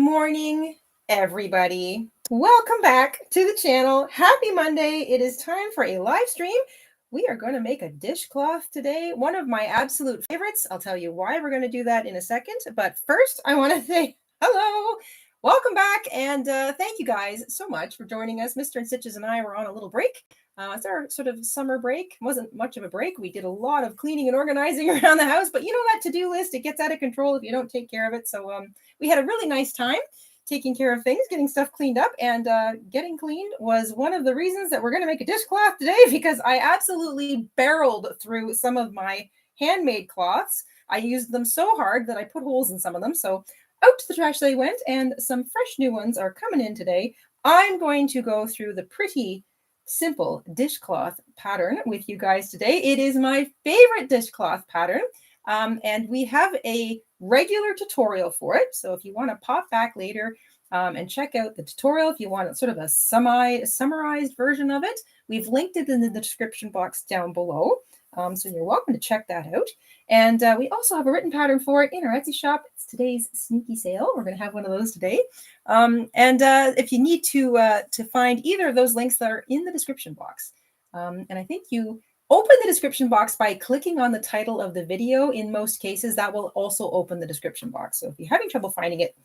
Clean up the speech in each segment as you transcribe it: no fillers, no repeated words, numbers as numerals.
morning, everybody. Welcome back to the channel. Happy Monday. It is time for a live stream. We are going to make a dishcloth today, one of my absolute favorites. I'll tell you why we're going to do that in a second. But first, I want to say hello, welcome back, and thank you guys so much for joining us. Mr. InStitches and I were on a little break. It's our sort of summer break. It wasn't much of a break. We did a lot of cleaning and organizing around the house, but you know that to-do list, it gets out of control if you don't take care of it. So we had a really nice time taking care of things, getting stuff cleaned up, and getting cleaned was one of the reasons that we're going to make a dishcloth today, because I absolutely barreled through some of my handmade cloths. I used them so hard that I put holes in some of them. So out to the trash they went, and some fresh new ones are coming in today. I'm going to go through the pretty simple dishcloth pattern with you guys today. It is my favorite dishcloth pattern, and we have a regular tutorial for it. So if you want to pop back later and check out the tutorial, if you want sort of a summarized version of it, we've linked it in the description box down below. So you're welcome to check that out. And we also have a written pattern for it in our Etsy shop. It's today's sneaky sale. We're going to have one of those today. If you need to find either of those links that are in the description box, and I think you open the description box by clicking on the title of the video. In most cases, that will also open the description box. So if you're having trouble finding it,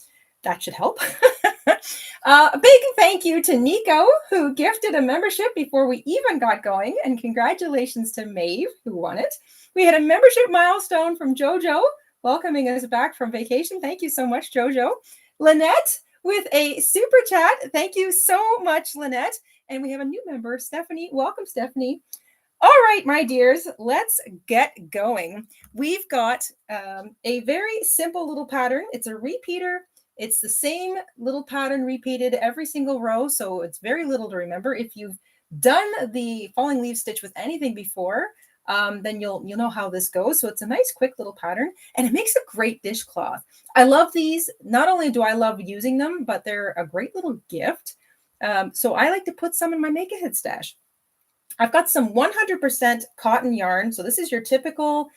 that should help. A big thank you to Nico, who gifted a membership before we even got going, and congratulations to Maeve, who won it. We had a membership milestone from Jojo, welcoming us back from vacation. Thank you so much, Jojo. Lynette with a super chat. Thank you so much, Lynette. And we have a new member, Stephanie. Welcome, Stephanie. All right, my dears, let's get going. We've got a very simple little pattern. It's a repeater. It's the same little pattern repeated every single row, so it's very little to remember. If you've done the falling leaf stitch with anything before, then you'll know how this goes. So it's a nice, quick little pattern, and it makes a great dishcloth. I love these. Not only do I love using them, but they're a great little gift. So I like to put some in my make-ahead stash. I've got some 100% cotton yarn. So this is your typical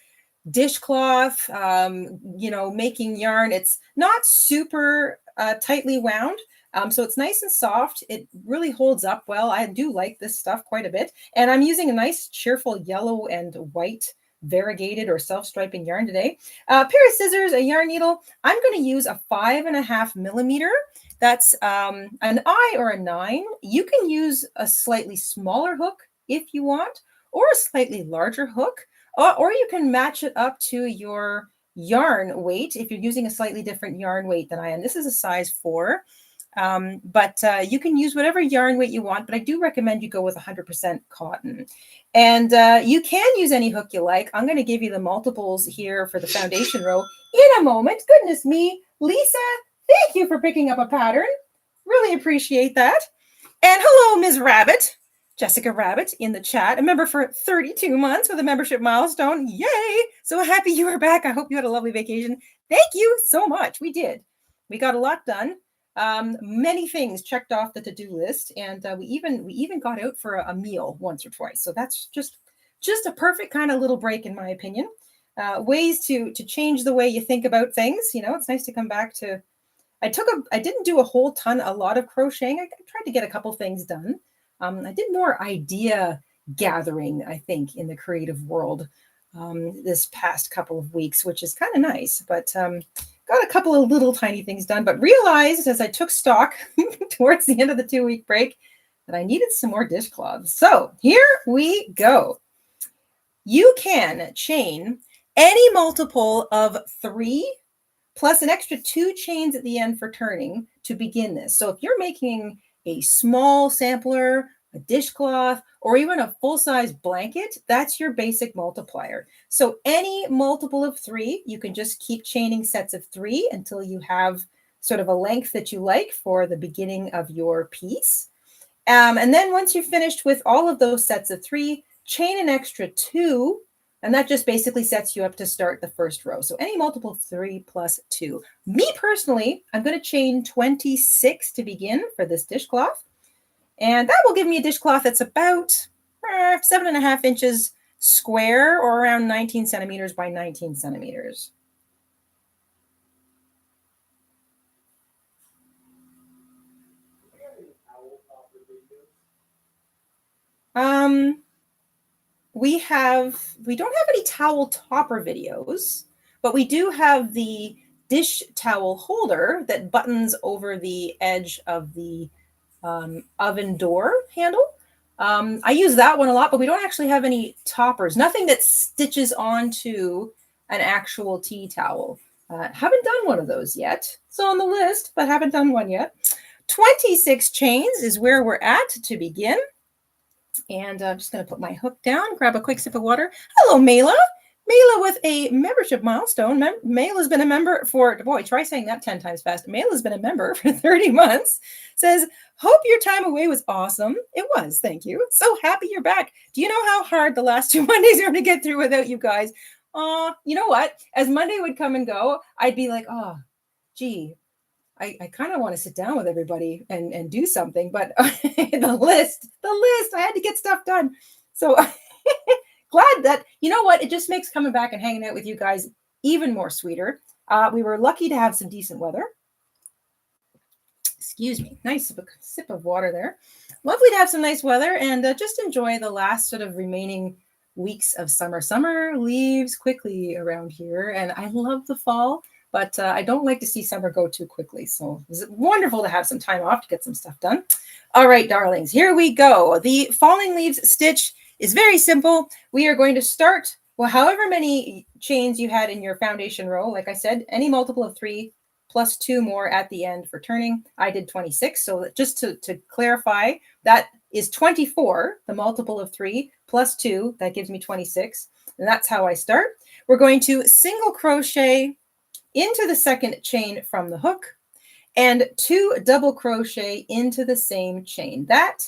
dishcloth, making yarn. It's not super tightly wound. So it's nice and soft. It really holds up well. I do like this stuff quite a bit. And I'm using a nice cheerful yellow and white variegated or self-striping yarn today. A pair of scissors, a yarn needle. I'm going to use a 5.5 millimeter. That's an I or a 9. You can use a slightly smaller hook if you want, or a slightly larger hook, or you can match it up to your yarn weight if you're using a slightly different yarn weight than I am. This is a size 4, but you can use whatever yarn weight you want, but I do recommend you go with 100% cotton. And you can use any hook you like. I'm going to give you the multiples here for the foundation row in a moment. Goodness me, Lisa, thank you for picking up a pattern. Really appreciate that. And hello, Ms. Rabbit. Jessica Rabbit in the chat, a member for 32 months with a membership milestone. Yay! So happy you are back. I hope you had a lovely vacation. Thank you so much. We did. We got a lot done. Many things checked off the to-do list, and we even got out for a meal once or twice. So that's just a perfect kind of little break, in my opinion. Ways to change the way you think about things. You know, it's nice to come back to. I didn't do a lot of crocheting. I tried to get a couple things done. I did more idea gathering, I think, in the creative world this past couple of weeks, which is kind of nice. But got a couple of little tiny things done, but realized as I took stock towards the end of the 2-week break that I needed some more dishcloths. So here we go. You can chain any multiple of 3 plus an extra 2 chains at the end for turning to begin this. So if you're making a small sampler, a dishcloth, or even a full-size blanket, that's your basic multiplier. So any multiple of 3, you can just keep chaining sets of 3 until you have sort of a length that you like for the beginning of your piece. And then once you've finished with all of those sets of 3, chain an extra 2, and that just basically sets you up to start the first row. So any multiple of 3 plus 2. Me personally, I'm going to chain 26 to begin for this dishcloth. And that will give me a dishcloth that's about 7.5 inches square, or around 19 centimeters by 19 centimeters. We don't have any towel topper videos, but we do have the dish towel holder that buttons over the edge of the oven door handle. I use that one a lot, but we don't actually have any toppers, nothing that stitches onto an actual tea towel. Haven't done one of those yet. It's on the list, but haven't done one yet. 26 chains is where we're at to begin. And I'm just going to put my hook down, grab a quick sip of water. Hello, Mayla. Mayla with a membership milestone. Mayla's been a member for, boy, try saying that 10 times fast. Mayla's been a member for 30 months. Says, hope your time away was awesome. It was, thank you. So happy you're back. Do you know how hard the last 2 Mondays are to get through without you guys? You know what? As Monday would come and go, I'd be like, oh, gee, I kind of want to sit down with everybody and do something, but the list, I had to get stuff done. So glad that, you know what, it just makes coming back and hanging out with you guys even more sweeter. We were lucky to have some decent weather. Excuse me, nice sip of water there. Lovely to have some nice weather and just enjoy the last sort of remaining weeks of summer. Summer leaves quickly around here, and I love the fall. But I don't like to see summer go too quickly. So it's wonderful to have some time off to get some stuff done. All right, darlings, here we go. The falling leaves stitch is very simple. We are going to start, well, however many chains you had in your foundation row. Like I said, any multiple of 3 plus 2 more at the end for turning. I did 26. So just to clarify, that is 24, the multiple of 3 plus 2. That gives me 26. And that's how I start. We're going to single crochet into the second chain from the hook and 2 double crochet into the same chain. That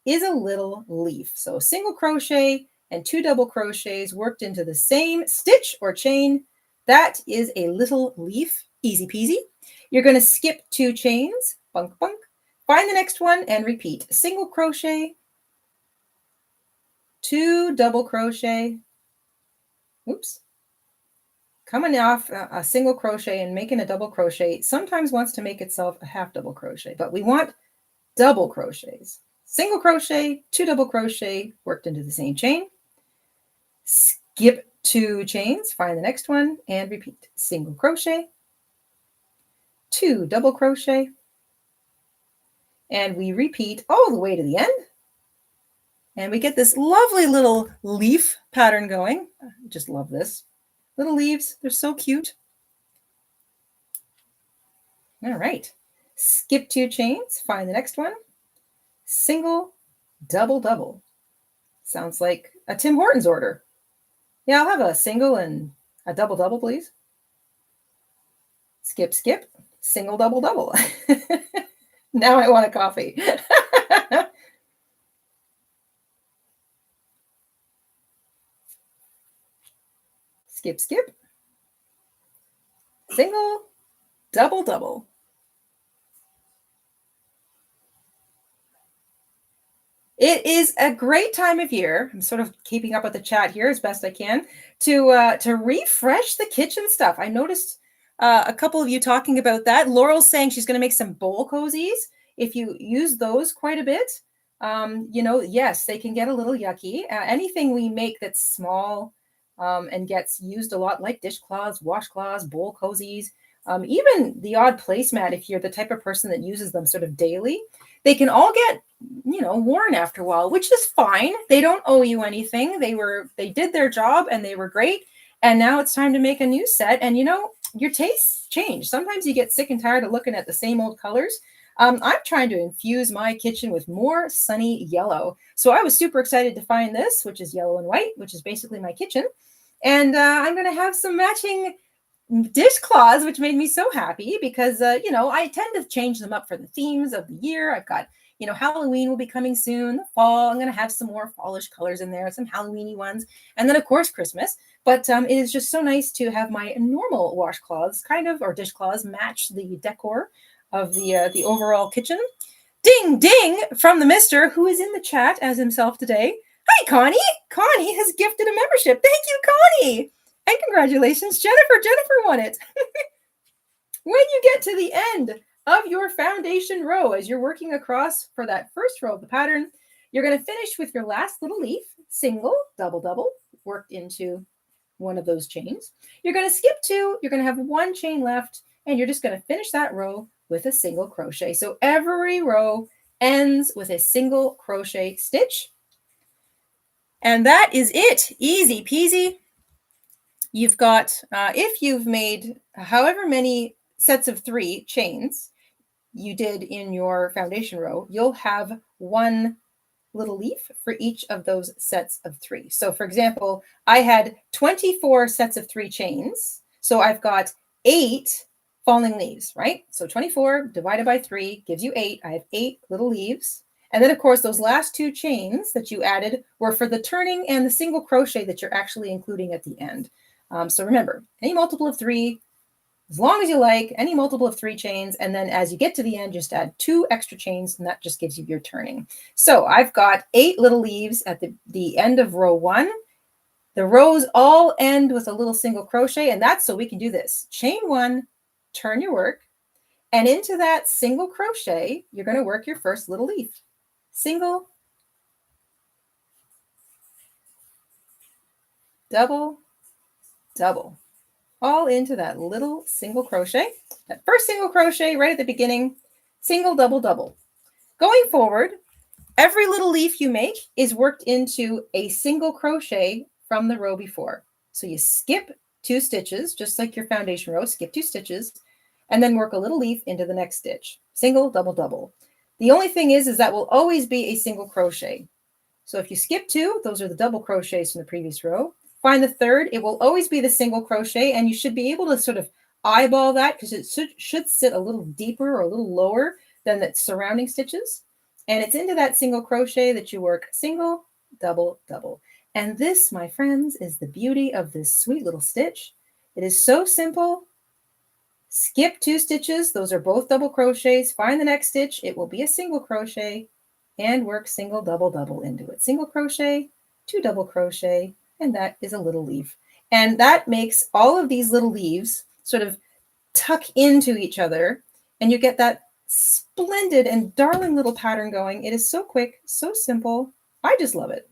is a little leaf. So single crochet and 2 double crochets worked into the same stitch or chain. That is a little leaf. Easy peasy. You're going to skip 2 chains, bunk, bunk, find the next one and repeat. Single crochet, 2 double crochet, oops, coming off a single crochet and making a double crochet sometimes wants to make itself a half double crochet, but we want double crochets. Single crochet, 2 double crochet worked into the same chain. Skip 2 chains, find the next one and repeat. Single crochet, 2 double crochet, and we repeat all the way to the end. And we get this lovely little leaf pattern going. I just love this. Little leaves, they're so cute. All right, skip 2 chains, find the next one. Single, double, double. Sounds like a Tim Hortons order. Yeah, I'll have a single and a double, double, please. Skip, skip, single, double, double. Now I want a coffee. Skip, skip, single, double, double. It is a great time of year. I'm sort of keeping up with the chat here as best I can to refresh the kitchen stuff. I noticed a couple of you talking about that. Laurel's saying she's going to make some bowl cozies. If you use those quite a bit, you know, yes, they can get a little yucky. Anything we make that's small and gets used a lot, like dishcloths, washcloths, bowl cozies, even the odd placemat, if you're the type of person that uses them sort of daily, they can all get, you know, worn after a while, which is fine. They don't owe you anything. They did their job and they were great. And now it's time to make a new set. And, you know, your tastes change. Sometimes you get sick and tired of looking at the same old colors. I'm trying to infuse my kitchen with more sunny yellow. So I was super excited to find this, which is yellow and white, which is basically my kitchen. And I'm going to have some matching dishcloths, which made me so happy because, you know, I tend to change them up for the themes of the year. I've got, you know, Halloween will be coming soon, the fall. I'm going to have some more fallish colors in there, some Halloweeny ones. And then, of course, Christmas. But it is just so nice to have my normal washcloths kind of, or dishcloths, match the decor of the overall kitchen. Ding, ding from the mister who is in the chat as himself today. Hi, Connie. Connie has gifted a membership. Thank you, Connie. And congratulations, Jennifer. Jennifer won it. When you get to the end of your foundation row, as you're working across for that first row of the pattern, You're going to finish with your last little leaf, single, double, double, worked into one of those chains. You're going to skip 2, you're going to have 1 chain left, and you're just going to finish that row with a single crochet. So every row ends with a single crochet stitch. And that is it. Easy peasy. You've got, if you've made however many sets of 3 chains you did in your foundation row, you'll have 1 little leaf for each of those sets of 3. So for example, I had 24 sets of 3 chains. So I've got 8 falling leaves, right? So 24 divided by 3 gives you 8. I have 8 little leaves. And then of course, those last 2 chains that you added were for the turning and the single crochet that you're actually including at the end. So remember, any multiple of 3, as long as you like, any multiple of 3 chains, and then as you get to the end, just add 2 extra chains, and that just gives you your turning. So I've got 8 little leaves at the end of row 1. The rows all end with a little single crochet, and that's so we can do this. Chain 1, turn your work, and into that single crochet, you're going to work your first little leaf. Single, double, double. All into that little single crochet. That first single crochet right at the beginning, single, double, double. Going forward, every little leaf you make is worked into a single crochet from the row before. So you skip 2 stitches, just like your foundation row, skip 2 stitches, and then work a little leaf into the next stitch. Single, double, double. The only thing is that will always be a single crochet. So if you skip 2, those are the double crochets from the previous row. Find the third, it will always be the single crochet, and you should be able to sort of eyeball that because it should sit a little deeper or a little lower than the surrounding stitches. And it's into that single crochet that you work single, double, double. And this, my friends, is the beauty of this sweet little stitch. It is so simple. Skip 2 stitches. Those are both double crochets. Find the next stitch. It will be a single crochet and work single, double, double into it. Single crochet, 2 double crochet, and that is a little leaf. And that makes all of these little leaves sort of tuck into each other, and you get that splendid and darling little pattern going. It is so quick, so simple. I just love it.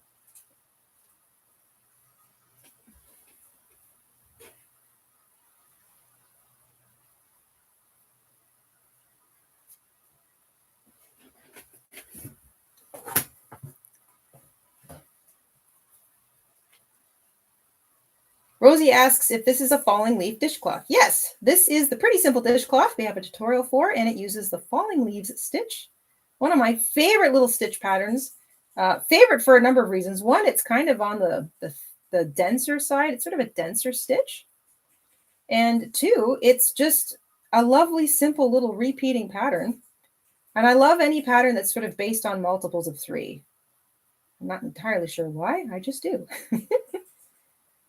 Rosie asks if this is a falling leaf dishcloth. Yes, this is the pretty simple dishcloth we have a tutorial for, and it uses the falling leaves stitch. One of my favorite little stitch patterns. Favorite for a number of reasons. One, it's kind of on the denser side. It's sort of a denser stitch. And 2, it's just a lovely, simple little repeating pattern. And I love any pattern that's sort of based on multiples of 3. I'm not entirely sure why, I just do.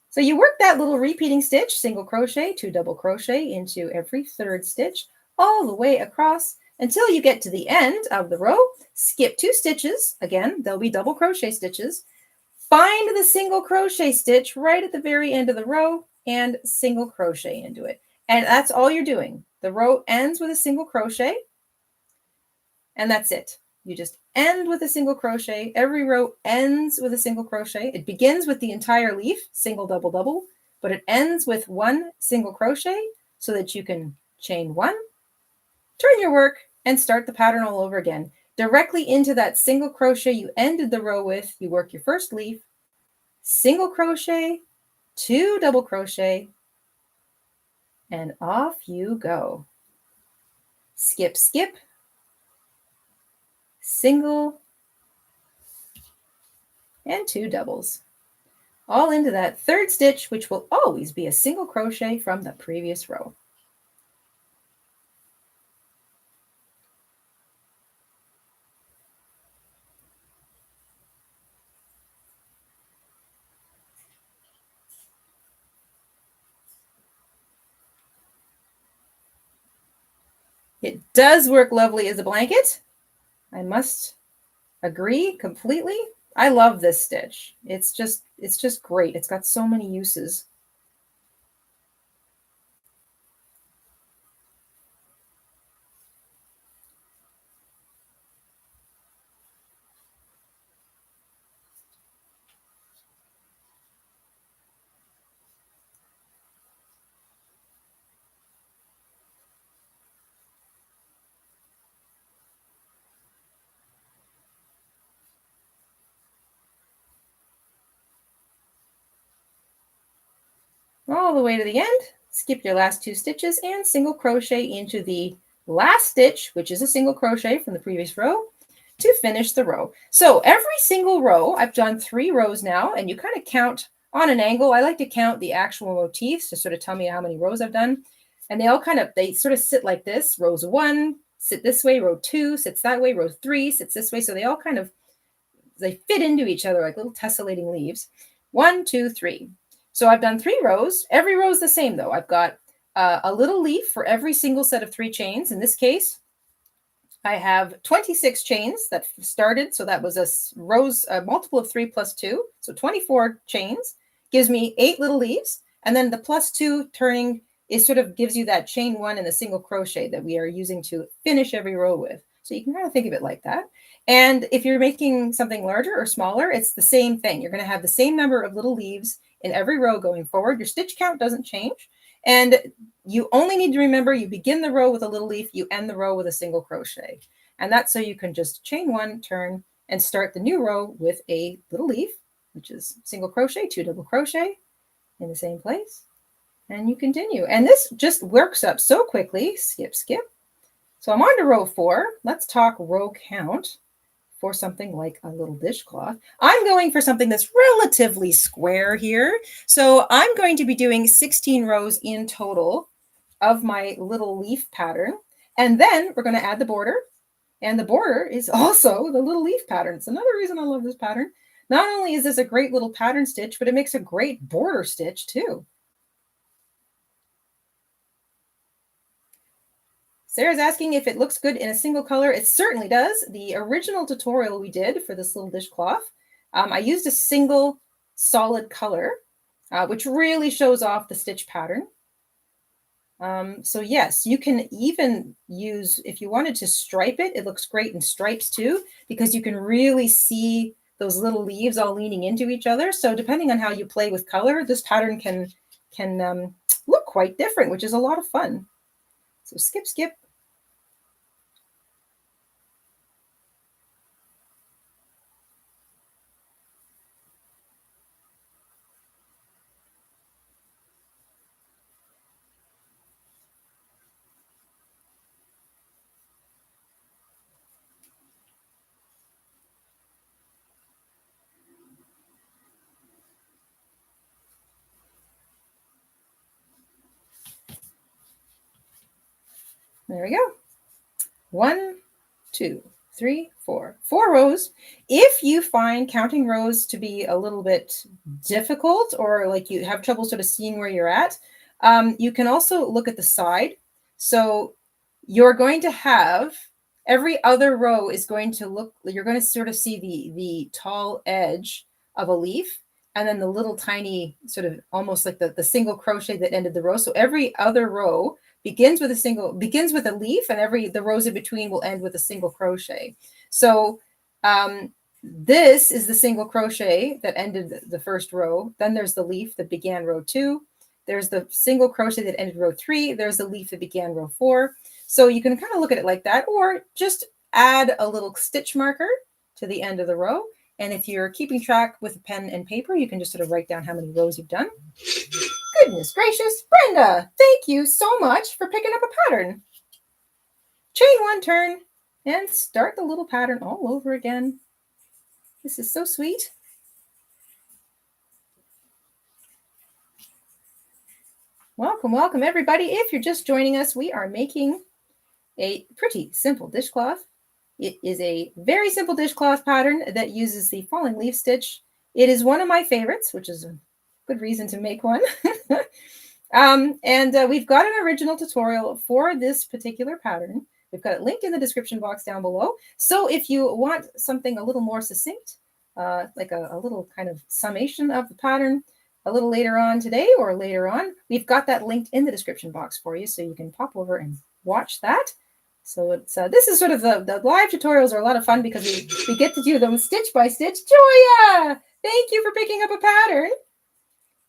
So you work that little repeating stitch, single crochet, 2 double crochet into every 3rd stitch, all the way across until you get to the end of the row. Skip 2 stitches. Again, there'll be double crochet stitches. Find the single crochet stitch right at the very end of the row and single crochet into it. And that's all you're doing. The row ends with a single crochet, and that's it. You just end with a single crochet. Every row ends with a single crochet. It begins with the entire leaf, single, double, double, but it ends with 1 single crochet so that you can chain 1, turn your work, and start the pattern all over again. Directly into that single crochet you ended the row with, you work your first leaf, single crochet, 2 double crochet, and off you go. Skip, skip, single, and 2 doubles, all into that 3rd stitch, which will always be a single crochet from the previous row. It does work lovely as a blanket. I must agree completely. I love this stitch. It's just great. It's got so many uses. all the way to the end, skip your last 2 stitches and single crochet into the last stitch, which is a single crochet from the previous row, to finish the row. So every single row, I've done 3 rows now, and you kind of count on an angle. I like to count the actual motifs to sort of tell me how many rows I've done. And they sort of sit like this. Rows 1, sit this way. Row 2, sits that way. Row 3, sits this way. So they all kind of, they fit into each other like little tessellating leaves. 1, 2, 3. So I've done 3 rows. Every row is the same though. I've got a little leaf for every single set of 3 chains. In this case, I have 26 chains that started. So that was a multiple of 3 plus 2. So 24 chains gives me 8 little leaves. And then the plus 2 turning is sort of gives you that chain 1 and the single crochet that we are using to finish every row with. So you can kind of think of it like that. And if you're making something larger or smaller, it's the same thing. You're going to have the same number of little leaves in every row going forward. Your stitch count doesn't change. And you only need to remember you begin the row with a little leaf, you end the row with a single crochet. And that's so you can just chain 1, turn, and start the new row with a little leaf, which is single crochet, 2 double crochet in the same place. And you continue. And this just works up so quickly. Skip, skip. So I'm on to row 4. Let's talk row count for something like a little dishcloth. I'm going for something that's relatively square here. So I'm going to be doing 16 rows in total of my little leaf pattern. And then we're going to add the border. And the border is also the little leaf pattern. It's another reason I love this pattern. Not only is this a great little pattern stitch, but it makes a great border stitch too. Sarah's asking if it looks good in a single color. It certainly does. The original tutorial we did for this little dishcloth, I used a single solid color, which really shows off the stitch pattern. So yes, you can even use, if you wanted to stripe it, it looks great in stripes too, because you can really see those little leaves all leaning into each other. So depending on how you play with color, this pattern can look quite different, which is a lot of fun. So skip, skip. There we go. 1, 2, 3, 4. 4 rows. If you find counting rows to be a little bit difficult, or like you have trouble sort of seeing where you're at, you can also look at the side. So you're going to have every other row is going to look, you're going to sort of see the tall edge of a leaf, and then the little tiny sort of almost like the single crochet that ended the row. So every other row begins with a leaf, and the rows in between will end with a single crochet. So this is the single crochet that ended the first row. Then there's the leaf that began row 2. There's the single crochet that ended row 3. There's the leaf that began row 4. So you can kind of look at it like that, or just add a little stitch marker to the end of the row. And if you're keeping track with a pen and paper, you can just sort of write down how many rows you've done. Goodness gracious, Brenda, thank you so much for picking up a pattern. Chain 1, turn, and start the little pattern all over again. This is so sweet. Welcome, welcome everybody. If you're just joining us, we are making a pretty simple dishcloth. It is a very simple dishcloth pattern that uses the falling leaf stitch. It is one of my favorites, which is a good reason to make one. We've got an original tutorial for this particular pattern. We've got it linked in the description box down below. So if you want something a little more succinct, like a little kind of summation of the pattern a little later on today or later on, we've got that linked in the description box for you, so you can pop over and watch that. So it's this is sort of the live tutorials are a lot of fun because we get to do them stitch by stitch. Joya, thank you for picking up a pattern.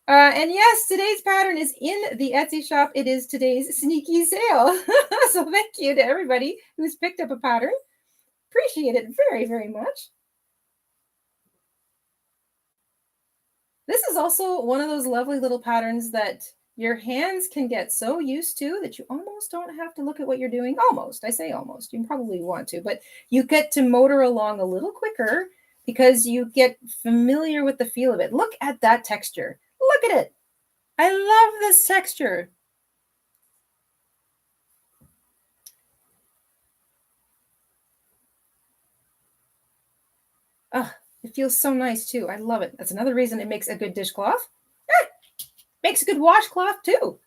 And yes, today's pattern is in the Etsy shop. It is today's sneaky sale. So thank you to everybody who's picked up a pattern. Appreciate it very, very much. This is also one of those lovely little patterns that Your hands can get so used to that you almost don't have to look at what you're doing. Almost. I say almost. You probably want to, but you get to motor along a little quicker because you get familiar with the feel of it. Look at that texture. Look at it. I love this texture. Oh, it feels so nice too. I love it. That's another reason it makes a good dishcloth. Makes a good washcloth too.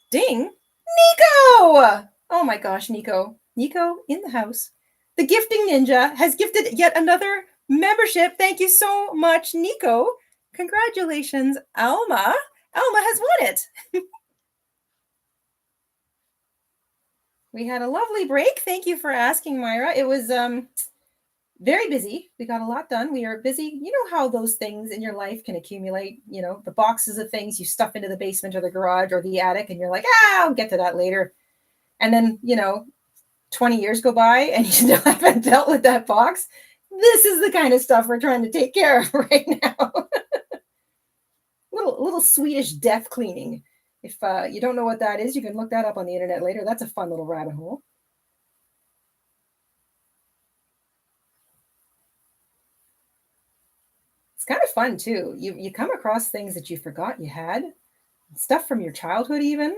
Ding. Nico! Oh my gosh, Nico. Nico in the house. The gifting ninja has gifted yet another membership. Thank you so much, Nico. Congratulations, Alma. Alma has won it. We had a lovely break. Thank you for asking, Myra. It was very busy. We got a lot done. We are busy. You know how those things in your life can accumulate, you know, the boxes of things you stuff into the basement or the garage or the attic, and you're like, I'll get to that later. And then, you know, 20 years go by and you still haven't dealt with that box. This is the kind of stuff we're trying to take care of right now. little Swedish death cleaning. If you don't know what that is, you can look that up on the internet later. That's a fun little rabbit hole. It's kind of fun too. You come across things that you forgot you had, stuff from your childhood even,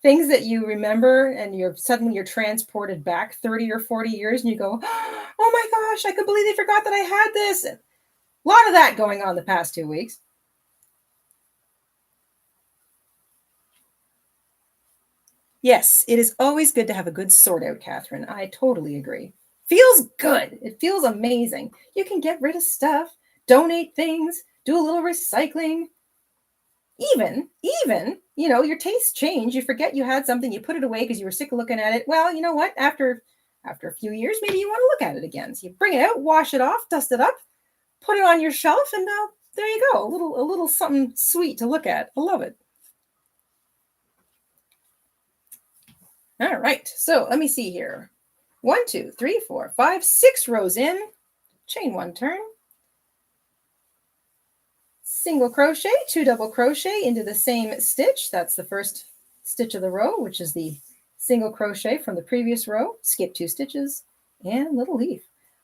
things that you remember, and you're transported back 30 or 40 years and you go, oh my gosh, I completely forgot that I had this. A lot of that going on the past 2 weeks. Yes, it is always good to have a good sort out, Catherine. I totally agree. Feels good. It feels amazing. You can get rid of stuff, donate things, do a little recycling. Even, you know, your tastes change. You forget you had something, you put it away because you were sick of looking at it. Well, you know what? After a few years, maybe you want to look at it again. So you bring it out, wash it off, dust it up, put it on your shelf, and there you go. A little something sweet to look at. I love it. All right, so let me see here. 1, 2, 3, 4, 5, 6 rows in, chain 1 turn, single crochet, 2 double crochet into the same stitch. That's the first stitch of the row, which is the single crochet from the previous row. Skip 2 stitches and little leaf.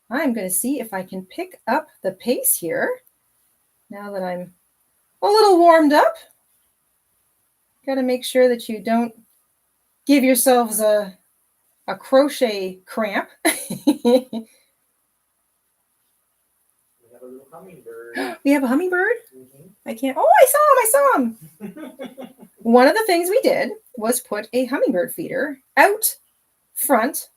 I'm going to see if I can pick up the pace here now that I'm a little warmed up. Got to make sure that you don't give yourselves a crochet cramp. We have a hummingbird. Mm-hmm. I can't. Oh, I saw him. One of the things we did was put a hummingbird feeder out front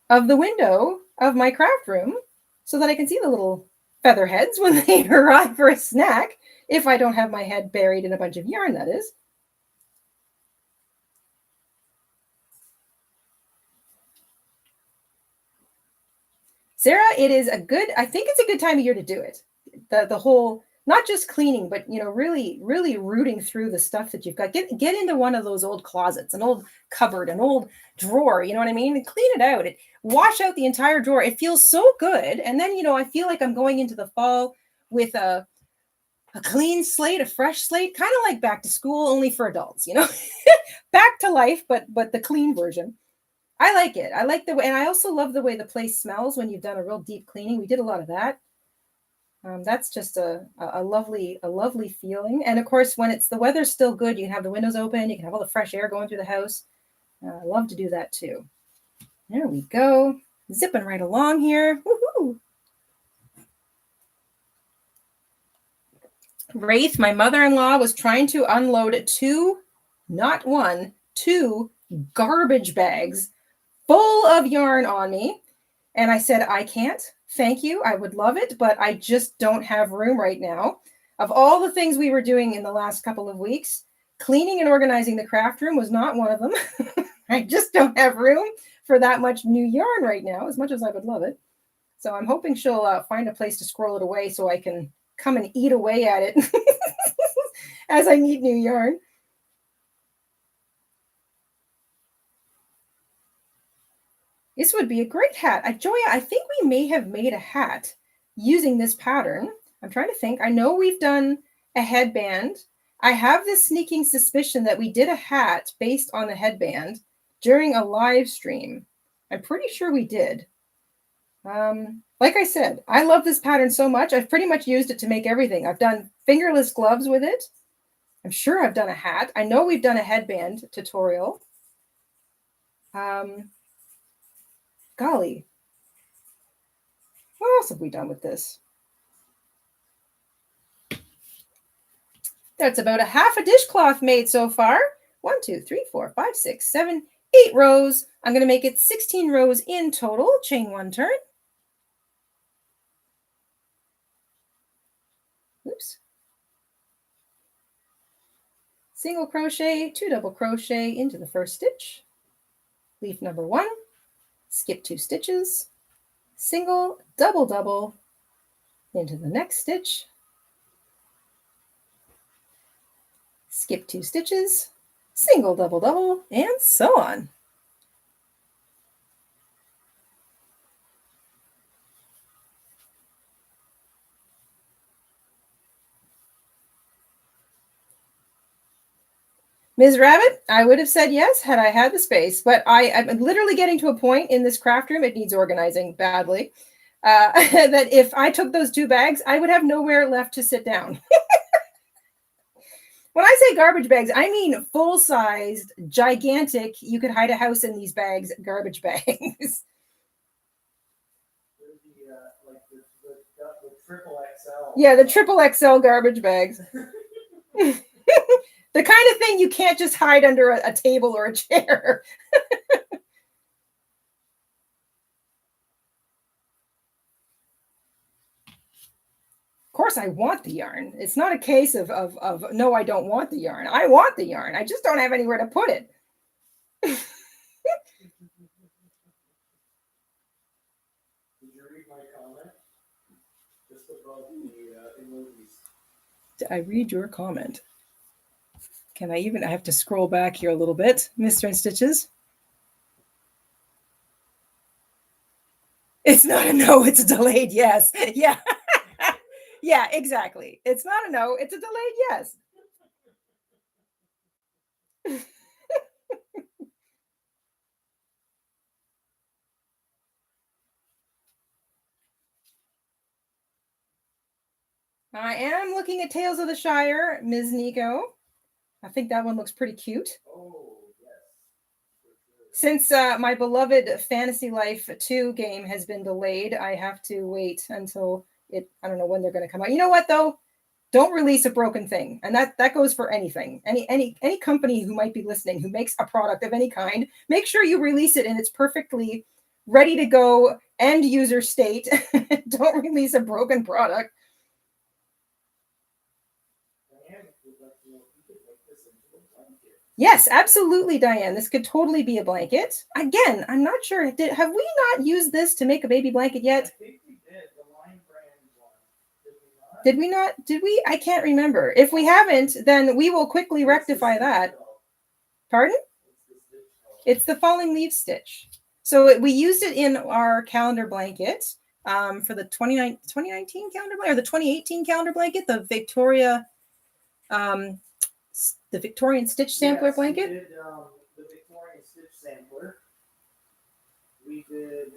of the window of my craft room so that I can see the little feather heads when they arrive for a snack. If I don't have my head buried in a bunch of yarn, that is. Sarah, I think it's a good time of year to do it. The whole, not just cleaning, but, you know, really rooting through the stuff that you've got. Get into one of those old closets, an old cupboard, an old drawer, you know what I mean? And clean it out. Wash out the entire drawer. It feels so good. And then, you know, I feel like I'm going into the fall with a clean slate, a fresh slate, kind of like back to school, only for adults, you know, back to life, but the clean version. I like it. I like the way, and I also love the way the place smells when you've done a real deep cleaning. We did a lot of that. That's just a lovely feeling. And of course, when the weather's still good, you can have the windows open. You can have all the fresh air going through the house. I love to do that too. There we go. Zipping right along here. Woohoo! Wraith, my mother-in-law, was trying to unload 2 garbage bags full of yarn on me. And I said, I can't. Thank you. I would love it, but I just don't have room right now. Of all the things we were doing in the last couple of weeks, cleaning and organizing the craft room was not one of them. I just don't have room for that much new yarn right now, as much as I would love it. So I'm hoping she'll find a place to squirrel it away so I can come and eat away at it as I need new yarn. This would be a great hat. Joya, I think we may have made a hat using this pattern. I'm trying to think. I know we've done a headband I have this sneaking suspicion that we did a hat based on the headband during a live stream. I'm pretty sure we did. Like I said, I love this pattern so much. I've pretty much used it to make everything. I've done fingerless gloves with it. I'm sure I've done a hat. I know we've done a headband tutorial. Golly. What else have we done with this? That's about a half a dishcloth made so far. 1, 2, 3, 4, 5, 6, 7, 8 rows. I'm going to make it 16 rows in total. Chain 1 turn. Oops. Single crochet, 2 double crochet into the first stitch. Leaf number 1. Skip 2 stitches. Single, double, double into the next stitch. Skip 2 stitches, single, double, double, and so on. Ms. Rabbit, I would have said yes had I had the space, but I'm literally getting to a point in this craft room, it needs organizing badly, that if I took those 2 bags, I would have nowhere left to sit down. When I say garbage bags, I mean full-sized, gigantic, you could hide a house in these bags, garbage bags. The triple XL. Yeah, the triple XL garbage bags. The kind of thing you can't just hide under a table or a chair. Of course, I want the yarn. It's not a case of no, I don't want the yarn. I want the yarn. I just don't have anywhere to put it. Did you read my comment? Just above the emojis. Did I read your comment? Can I have to scroll back here a little bit, Mr. InStitches? It's not a no, it's a delayed yes. Yeah. Yeah, exactly. It's not a no, it's a delayed yes. I am looking at Tales of the Shire, Ms. Nico. I think that one looks pretty cute. Oh, yes. Since my beloved Fantasy Life 2 game has been delayed, I have to wait until I don't know when they're going to come out. You know what, though? Don't release a broken thing. And that goes for anything. Any company who might be listening who makes a product of any kind, make sure you release it in its perfectly ready to go end user state. Don't release a broken product. Yes, absolutely, Diane. This could totally be a blanket. Again, I'm not sure. Have we not used this to make a baby blanket yet? I think we did. The Line Brand one. Did we not? Did we? I can't remember. If we haven't, then we will quickly rectify that. Pardon? It's the falling leaf stitch. So we used it in our calendar blanket for the 2019 calendar blanket, or the 2018 calendar blanket, the Victorian Stitch Sampler blanket? We did the Victorian Stitch Sampler. We did...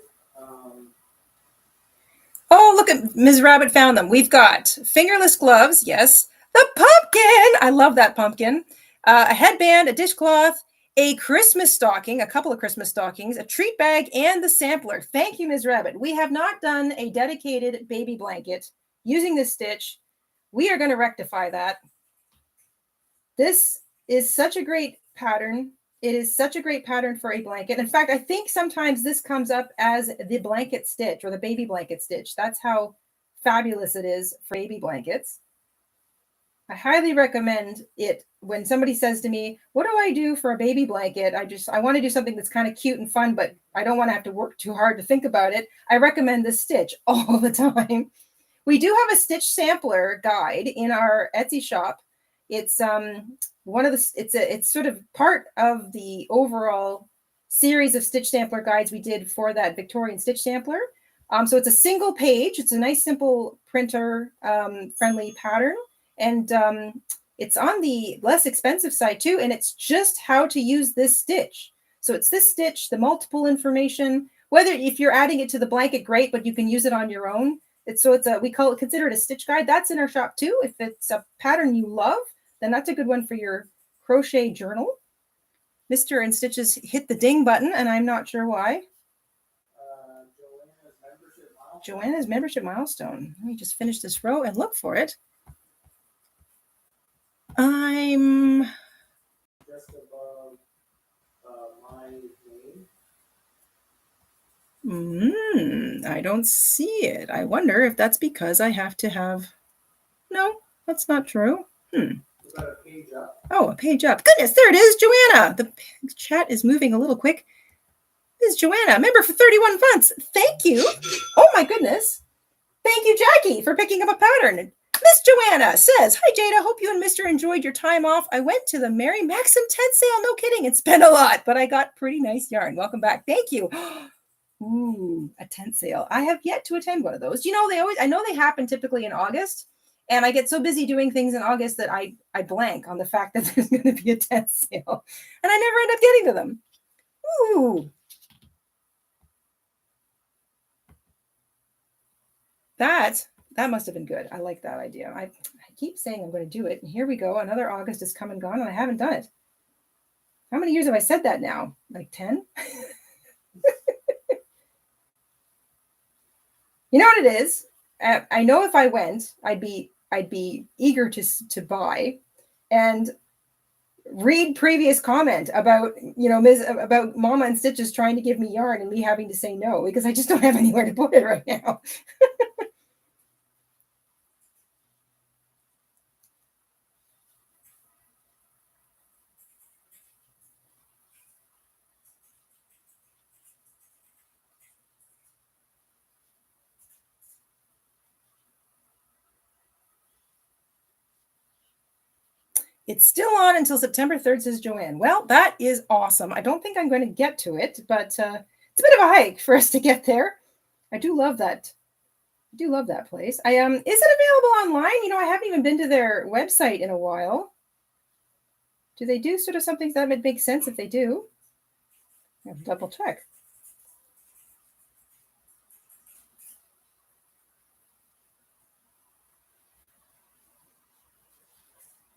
Oh, look at Ms. Rabbit found them. We've got fingerless gloves, yes. The pumpkin! I love that pumpkin. A headband, a dishcloth, a Christmas stocking, a couple of Christmas stockings, a treat bag, and the sampler. Thank you, Ms. Rabbit. We have not done a dedicated baby blanket using this stitch. We are going to rectify that. This is such a great pattern. It is such a great pattern for a blanket. In fact, I think sometimes this comes up as the blanket stitch or the baby blanket stitch. That's how fabulous it is for baby blankets. I highly recommend it. When somebody says to me, what do I do for a baby blanket? I want to do something that's kind of cute and fun, but I don't want to have to work too hard to think about it. I recommend this stitch all the time. We do have a stitch sampler guide in our Etsy shop. It's it's sort of part of the overall series of stitch sampler guides we did for that Victorian stitch sampler. So it's a single page. It's a nice, simple printer friendly pattern. And It's on the less expensive side too, and it's just how to use this stitch. So it's this stitch, the multiple information, whether if you're adding it to the blanket, great, but you can use it on your own. We consider it a stitch guide. That's in our shop too. If it's a pattern you love, then that's a good one for your crochet journal. Mr. InStitches hit the ding button, and I'm not sure why. Joanna's membership milestone. Let me just finish this row and look for it. I'm just above my name. I don't see it. I wonder if that's because I have to have. No, that's not true. Is that a page up? Oh, a page up. Goodness, there it is, Joanna. The chat is moving a little quick. This is Joanna, member for 31 months. Thank you. Oh my goodness. Thank you, Jackie, for picking up a pattern. Miss Joanna says, hi, Jayda. Hope you and Mr. enjoyed your time off. I went to the Mary Maxim tent sale. No kidding. And spent a lot, but I got pretty nice yarn. Welcome back. Thank you. Ooh, a tent sale. I have yet to attend one of those. You know, I know they happen typically in August. And I get so busy doing things in August that I blank on the fact that there's going to be a tent sale. And I never end up getting to them. Ooh. That must have been good. I like that idea. I keep saying I'm going to do it. And here we go. Another August has come and gone, and I haven't done it. How many years have I said that now? Like 10? You know what it is? I know if I went, I'd be eager to buy and read previous comment about, about Mama InStitches trying to give me yarn and me having to say no because I just don't have anywhere to put it right now. It's still on until September 3rd, says Joanne. Well, that is awesome. I don't think I'm going to get to it, but it's a bit of a hike for us to get there. I do love that. I do love that place. Is it available online? I haven't even been to their website in a while. Do they do sort of something that would make sense if they do? I have to double check.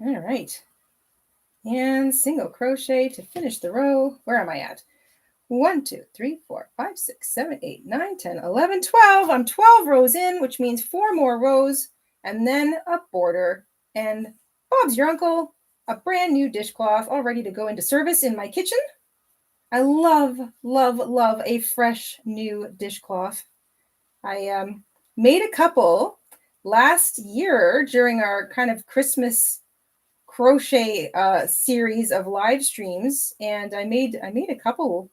All right. And single crochet to finish the row. Where am I at? 1, 2, 3, 4, 5, 6, 7, 8, 9, 10, 11, 12. I'm 12 rows in, which means 4 more rows, and then a border. And Bob's your uncle, a brand new dishcloth, all ready to go into service in my kitchen. I love, love, love a fresh new dishcloth. I made a couple last year during our kind of Christmas crochet series of live streams, and I made a couple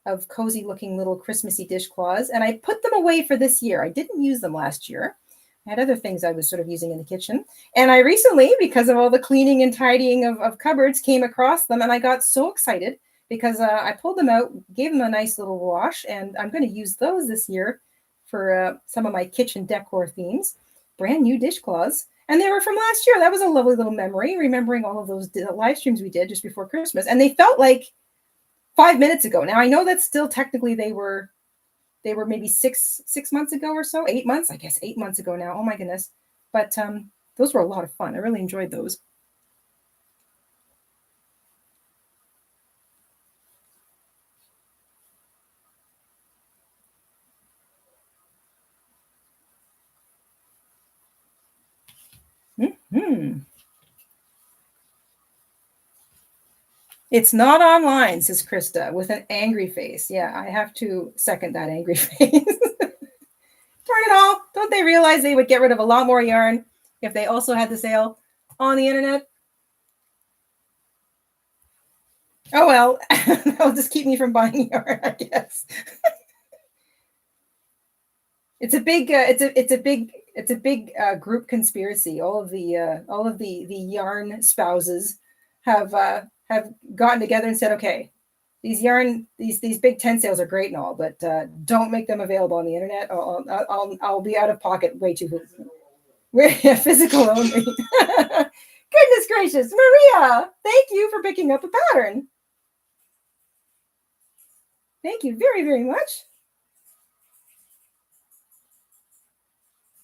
of cozy looking little Christmassy dishcloths, and I put them away for this year. I didn't use them last year. I had other things I was sort of using in the kitchen, and I recently, because of all the cleaning and tidying of cupboards, came across them, and I got so excited because I pulled them out, gave them a nice little wash, and I'm going to use those this year for some of my kitchen decor themes. Brand new dishcloths. And they were from last year. That was a lovely little memory, remembering all of those live streams we did just before Christmas. And they felt like 5 minutes ago. Now, I know that still technically they were maybe six months ago or so. 8 months, I guess 8 months ago now. Oh, my goodness. But those were a lot of fun. I really enjoyed those. Mm-hmm. It's not online, says Krista, with an angry face. Yeah, I have to second that angry face. Darn it all. Don't they realize they would get rid of a lot more yarn if they also had the sale on the internet? Oh, well, that'll just keep me from buying yarn, I guess. It's a big group conspiracy. All of the yarn spouses have gotten together and said, okay, these big tent sales are great and all, but don't make them available on the internet. I'll be out of pocket way too. Physical only. Goodness gracious, Maria, thank you for picking up a pattern. Thank you very, very much.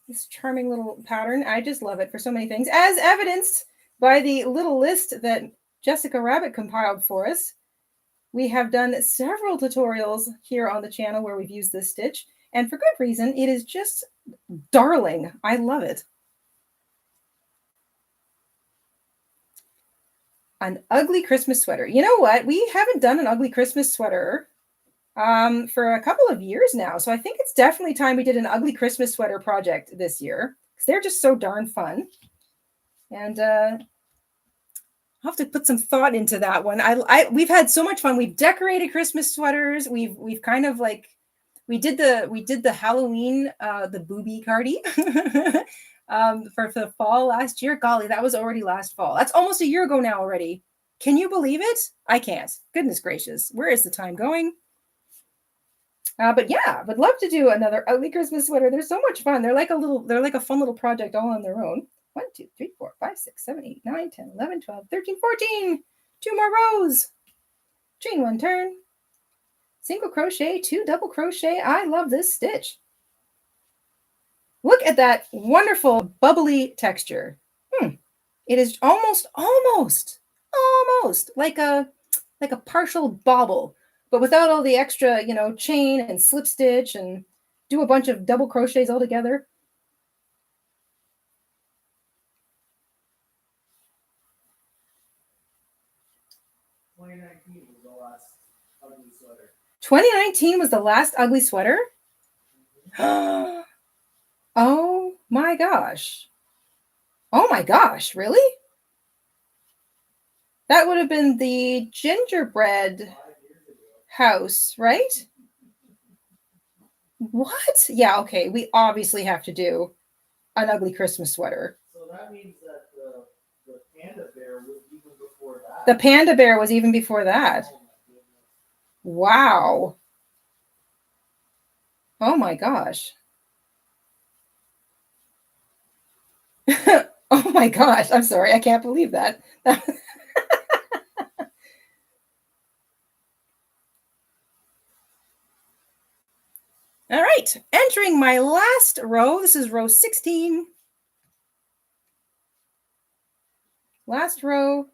This charming little pattern. I just love it for so many things, as evidenced by the little list that Jessica Rabbit compiled for us. We have done several tutorials here on the channel where we've used this stitch, and for good reason. It is just darling. I love it. An ugly Christmas sweater. You know what? We haven't done an ugly Christmas sweater for a couple of years now. So I think it's definitely time we did an ugly Christmas sweater project this year, because they're just so darn fun. And I'll have to put some thought into that one. We've had so much fun. We've decorated Christmas sweaters. We've kind of like, we did the Halloween, the booby cardi for the fall last year. Golly, that was already last fall. That's almost a year ago now already. Can you believe it? I can't. Goodness gracious. Where is the time going? But yeah, would love to do another ugly Christmas sweater. They're so much fun. They're like a fun little project all on their own. 1, 2, 3, 4, 5, 6, 7, 8, 9, 10, 11, 12, 13, 14. 2 more rows. Chain 1 turn. Single crochet, 2 double crochet. I love this stitch. Look at that wonderful bubbly texture. It is almost like a partial bobble, but without all the extra, chain and slip stitch and do a bunch of double crochets all together. Sweater. 2019 was the last ugly sweater? Oh my gosh. Oh my gosh, really? That would have been the gingerbread house, right? What? Yeah, okay. We obviously have to do an ugly Christmas sweater. So that means that the panda bear was even before that. The panda bear was even before that. Oh my goodness. Wow. Oh my gosh. Oh my gosh. I'm sorry. I can't believe that. All right. Entering my last row. This is row 16. Last row.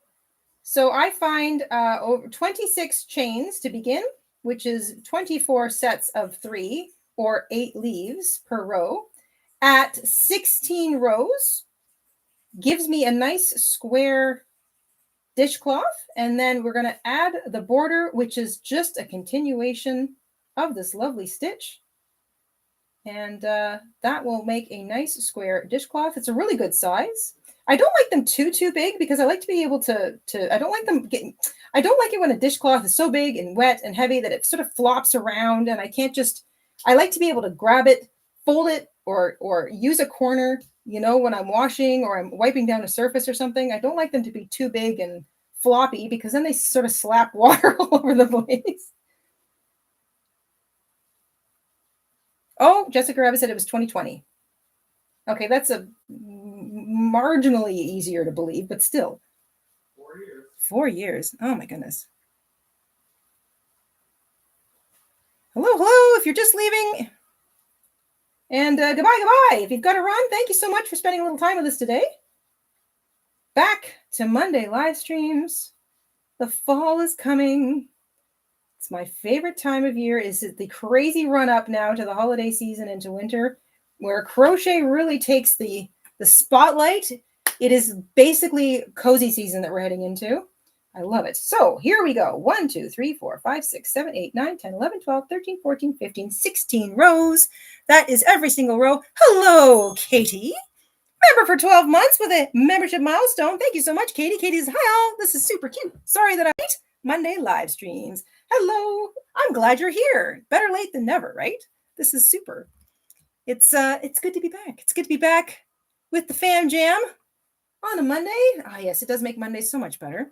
So I find over 26 chains to begin, which is 24 sets of 3 or 8 leaves per row at 16 rows. Gives me a nice square dishcloth, and then we're going to add the border, which is just a continuation of this lovely stitch, and that will make a nice square dishcloth. It's a really good size. I don't like them too big, because I like to be able to I don't like it when a dishcloth is so big and wet and heavy that it sort of flops around, and I like to be able to grab it, fold it, or use a corner, when I'm washing or I'm wiping down a surface or something. I don't like them to be too big and floppy, because then they sort of slap water all over the place. Oh, Jessica Rabbit said it was 2020. Okay, that's a marginally easier to believe, but still. 4 years. 4 years. Oh my goodness. Hello, if you're just leaving. And goodbye. If you've got to run, thank you so much for spending a little time with us today. Back to Monday live streams. The fall is coming. It's my favorite time of year. Is it the crazy run up now to the holiday season into winter, where crochet really takes the spotlight. It is basically cozy season that we're heading into. I love it. So here we go. 1, 2, 3, 4, 5, 6, 7, 8, 9, 10, 11, 12, 13, 14, 15, 16 rows. That is every single row. Hello, Katie. Member for 12 months with a membership milestone. Thank you so much, Katie. Katie's, hi all. This is super cute. Sorry that I late. Monday live streams. Hello. I'm glad you're here. Better late than never, right? This is super. It's good to be back. It's good to be back with the fam jam on a Monday. Ah, yes, it does make Mondays so much better.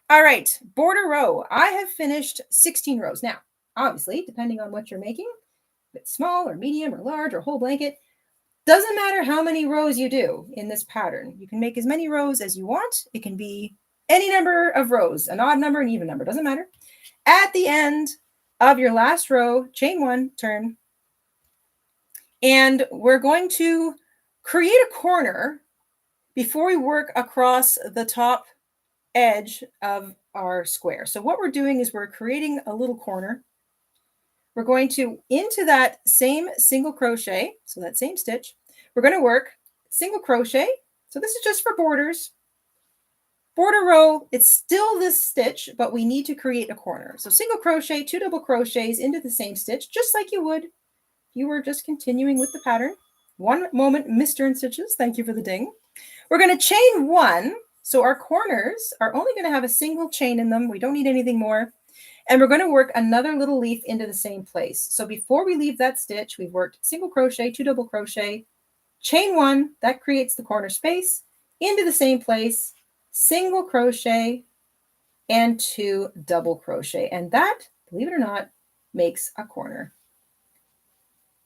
All right, border row. I have finished 16 rows. Now, obviously, depending on what you're making, if it's small or medium or large or whole blanket, Doesn't matter how many rows you do in this pattern. You can make as many rows as you want. It can be any number of rows, an odd number, an even number, doesn't matter. At the end of your last row, chain one, turn. And we're going to create a corner before we work across the top edge of our square. So what we're doing is we're creating a little corner. We're going to, into that same single crochet, so that same stitch, we're going to work single crochet. So this is just for borders. Border row, it's still this stitch, but we need to create a corner. So single crochet, 2 double crochets into the same stitch, just like you would if you were just continuing with the pattern. One moment, Mr. InStitches, thank you for the ding. We're going to chain one. So our corners are only going to have a single chain in them. We don't need anything more. And we're going to work another little leaf into the same place. So before we leave that stitch, we've worked single crochet, 2 double crochet, chain one, that creates the corner space, into the same place, single crochet, and 2 double crochet. And that, believe it or not, makes a corner.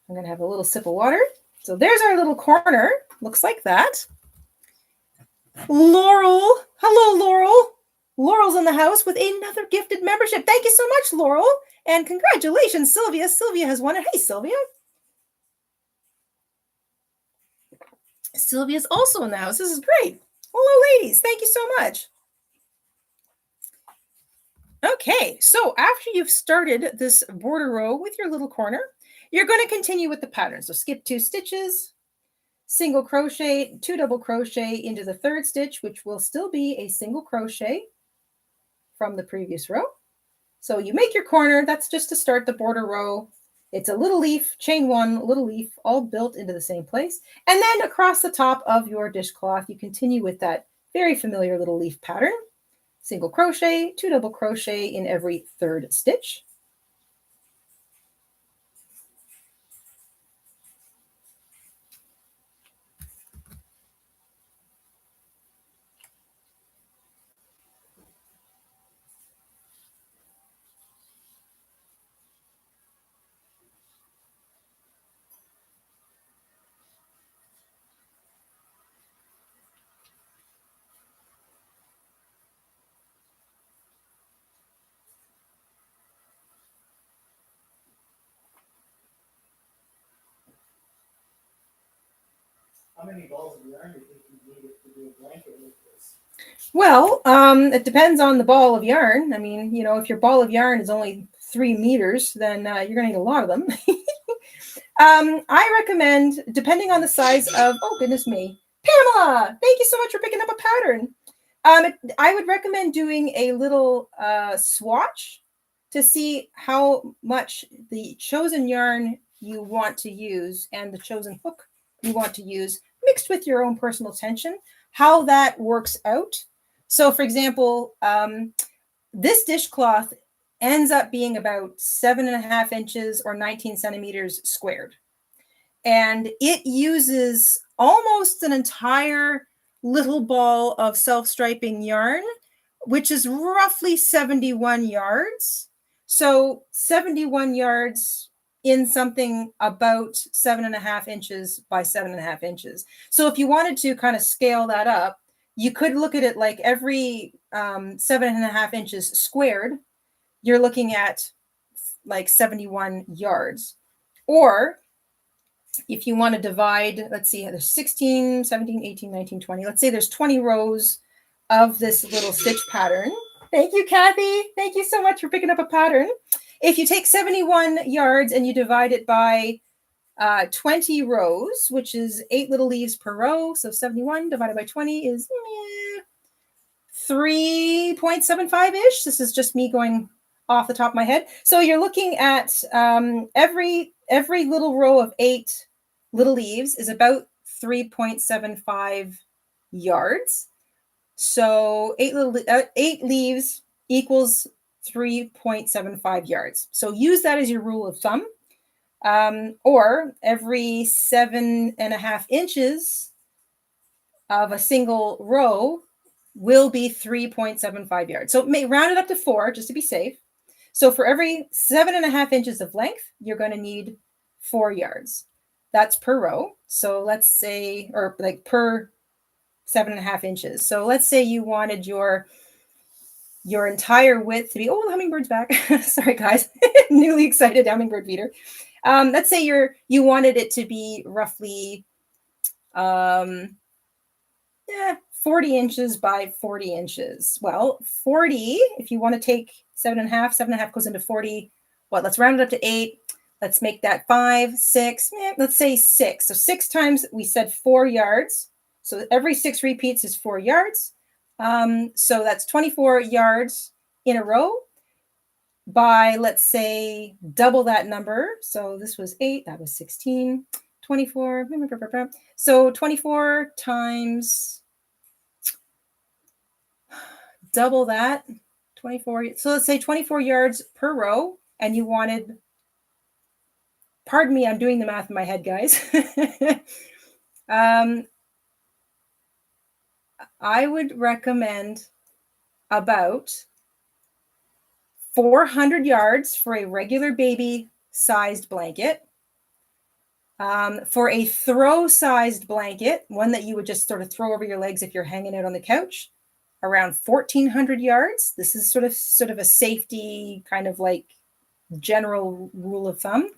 I'm going to have a little sip of water. So there's our little corner. Looks like that. Laurel. Hello, Laurel. Laurel's in the house with another gifted membership. Thank you so much, Laurel. And congratulations, Sylvia. Sylvia has won it. Hey, Sylvia. Sylvia's also in the house. This is great. Hello, ladies. Thank you so much. Okay, so after you've started this border row with your little corner, you're going to continue with the pattern. So skip 2 stitches, single crochet, 2 double crochet into the 3rd stitch, which will still be a single crochet from the previous row. So you make your corner. That's just to start the border row. It's a little leaf, chain one, little leaf, all built into the same place. And then across the top of your dishcloth, you continue with that very familiar little leaf pattern. Single crochet, 2 double crochet in every 3rd stitch. How many balls of yarn do you think you need to do a blanket with this? Well, it depends on the ball of yarn. I mean, you know, if your ball of yarn is only 3 meters, then you're going to need a lot of them. I recommend, depending on the size of, oh, goodness me, Pamela, thank you so much for picking up a pattern. I would recommend doing a little swatch to see how much the chosen yarn you want to use and the chosen hook you want to use, mixed with your own personal tension, how that works out. So, for example, this dishcloth ends up being about 7.5 inches or 19 centimeters squared. And it uses almost an entire little ball of self-striping yarn, which is roughly 71 yards. So 71 yards in something about 7.5 inches by 7.5 inches. So if you wanted to kind of scale that up, you could look at it like every 7.5 inches squared, you're looking at like 71 yards. Or if you want to divide, let's see, there's 16, 17, 18, 19, 20. Let's say there's 20 rows of this little stitch pattern. Thank you, Kathy. Thank you so much for picking up a pattern. If you take 71 yards and you divide it by 20 rows, which is 8 little leaves per row, so 71 divided by 20 is 3.75-ish. This is just me going off the top of my head. So you're looking at every little row of 8 little leaves is about 3.75 yards. So 8 leaves equals 3.75 yards. So use that as your rule of thumb. Or every 7.5 inches of a single row will be 3.75 yards. So may round it up to 4 just to be safe. So for every 7.5 inches of length, you're going to need 4 yards. That's per row. So let's say, or like per 7.5 inches. So let's say you wanted your entire width to be, oh, the hummingbird's back. Sorry, guys. Newly excited hummingbird feeder. Let's say you wanted it to be roughly 40 inches by 40 inches. Well, 40, if you want to take 7.5 goes into 40. What? Let's round it up to 8. Let's make that 5, 6. Let's say 6. So 6 times, we said 4 yards. So every 6 repeats is 4 yards. So that's 24 yards in a row by, let's say, double that number. So this was 8, that was 16, 24. So 24 times double that, 24. So let's say 24 yards per row, and you wanted, pardon me, I'm doing the math in my head, guys. I would recommend about 400 yards for a regular baby sized blanket. For a throw sized blanket, one that you would just sort of throw over your legs if you're hanging out on the couch, around 1,400 yards. This is sort of a safety kind of like general rule of thumb.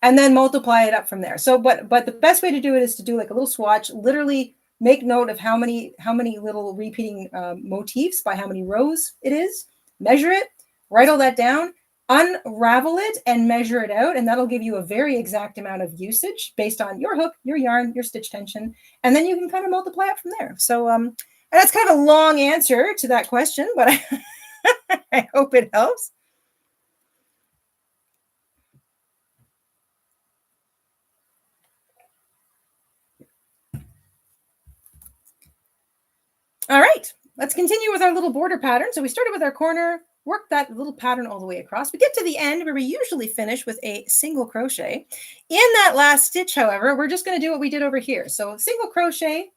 And then multiply it up from there. So, but the best way to do it is to do like a little swatch, literally make note of how many little repeating motifs by how many rows it is, measure it, write all that down, unravel it and measure it out. And that'll give you a very exact amount of usage based on your hook, your yarn, your stitch tension. And then you can kind of multiply it from there. So and that's kind of a long answer to that question, but I hope it helps. All right, let's continue with our little border pattern. So we started with our corner, worked that little pattern all the way across. We get to the end where we usually finish with a single crochet. In that last stitch, however, we're just going to do what we did over here. So single crochet